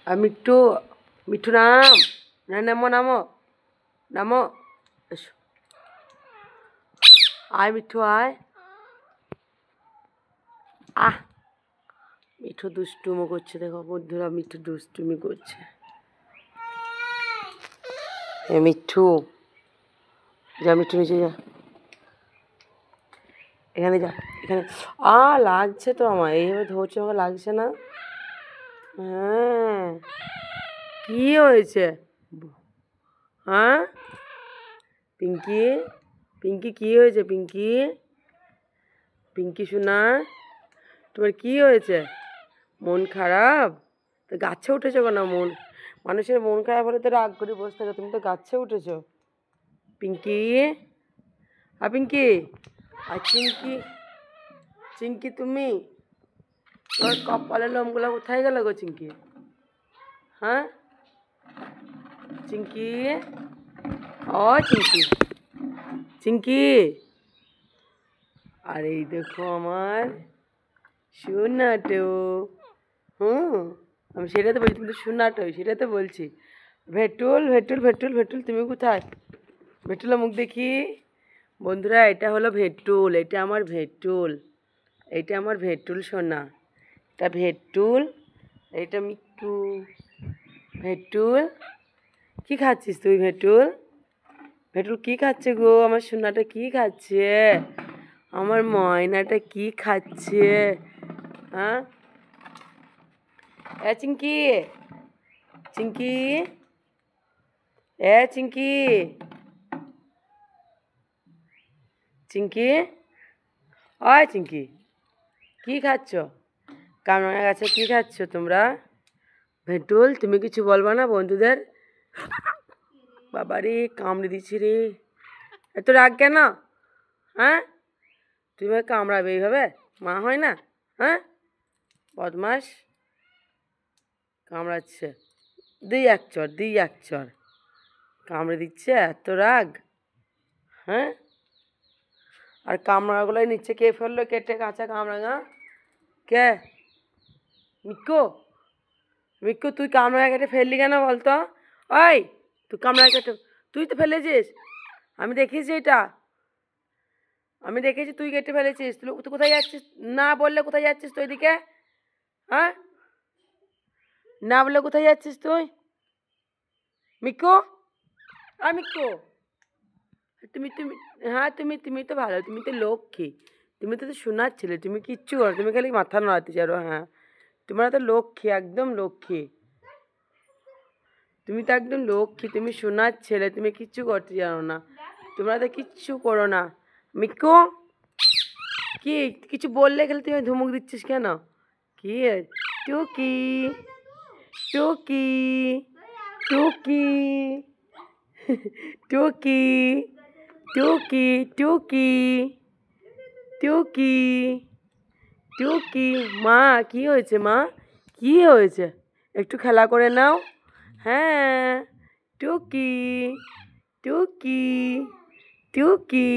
আর মিঠু, মিঠু নাম, না নামো নামো নামো, এসো আয় মিঠু আয়। আহ মিঠু দুষ্টুমো করছে, দেখো বন্ধুরা মিঠু দুষ্টুমি করছে। এ মিঠু, যা মিঠু নিচে যা, এখানে যা, এখানে। লাগছে তো আমার, এইভাবে ধরছে আমাকে, লাগছে না? হ্যাঁ, কি হয়েছে? হ্যাঁ পিঙ্কি, পিঙ্কি কি হয়েছে? পিঙ্কি, পিঙ্কি শোনা, তোমার কি হয়েছে? মন খারাপ? তো গাছে উঠেছো কেন? মানুষের মন খারাপ হলে তো রাগ করে বসে থাকে, তুমি তো গাছে উঠেছো। পিঙ্কি, পিঙ্কি, আর চিঙ্কি, চিঙ্কি তুমি, তোমার কপালের লোমগুলো কোথায় গেল গো চিঙ্কি? হ্যাঁ চিঙ্কি, ও চিঙ্কি, চিঙ্কি, আর এই দেখো আমার সোনাটো। আমি সেটা তো বলছি, তুমি তো সোনাটো, সেটা তো বলছি। ভেটুল ভেটুল ভেটুল ভেটুল, তুমি কোথায়? ভেটুলের মুখ দেখি। বন্ধুরা এটা হলো ভেটুল, এটা আমার ভেটুল, এটা আমার ভেটুল সোনা, এটা ভেটুল, এটা মিট্টু। ভেটুল কি খাচ্ছিস তুই? ভেটুল, ভেটুল কি খাচ্ছে গো? আমার সোনাটা কি খাচ্ছে? আমার ময়নাটা কি খাচ্ছে? হ্যাঁ এ চিঙ্কি, চিঙ্কি, এ চিঙ্কি, চিঙ্কি, ওই চিঙ্কি, কি খাচ্ছ? কামরাঙা গাছে কি খাচ্ছ তোমরা? ভেটুল তুমি কিছু বলবা না বন্ধুদের? বাবারে কামড়ে দিচ্ছি রে, এত রাগ কেন? হ্যাঁ তুমি কামড়াবে এইভাবে? মা হয় না? হ্যাঁ বদমাস, কামড়াচ্ছে, দুই এক চর, দুই এক চর, কামড়ে দিচ্ছে, এত রাগ? হ্যাঁ আর কামরাঙাগুলোই নিচ্ছে কে ফেললো কেটে, কাঁচা কামরাঙা? কে? মিক্কু, মিক্কু তুই কামরাঙা কেটে ফেললি কেন বলতো? ওই তুই কামরাঙা কেটে, তুই তো ফেলেছিস, আমি দেখেছি এটা, আমি দেখেছি তুই কেটে ফেলেছিস। তুই তুই কোথায় যাচ্ছিস? না বললে কোথায় যাচ্ছিস তুই এদিকে? হ্যাঁ না বললে কোথায় যাচ্ছিস তুই? মিক্কু, মিক্কু, তুমি তুমি হ্যাঁ তুমি তুমি তো ভালো, তুমি তো লক্ষ্মী, তুমি তো শোনার ছেলে, তুমি কিচ্ছু করো, তুমি খালি মাথা নাড়াতে চারো। হ্যাঁ তোমার তো লক্ষ্মী, একদম লক্ষ্মী, তুমি তো একদম লক্ষ্মী, তুমি শোনার ছেলে, তুমি কিচ্ছু করতে জানো না, তোমরা তো কিচ্ছু করো না। মিক্কু কি কিছু বললে খেলে তুমি ধমক দিচ্ছিস কেন? কি টুকি, টুকি, টুকি, টুকি, টুকি, টুকি, টুকি, টুকি, মা কি হয়েছে? মা কি হয়েছে? একটু খেলা করে নাও। হ্যাঁ টুকি, টুকি, টুকি।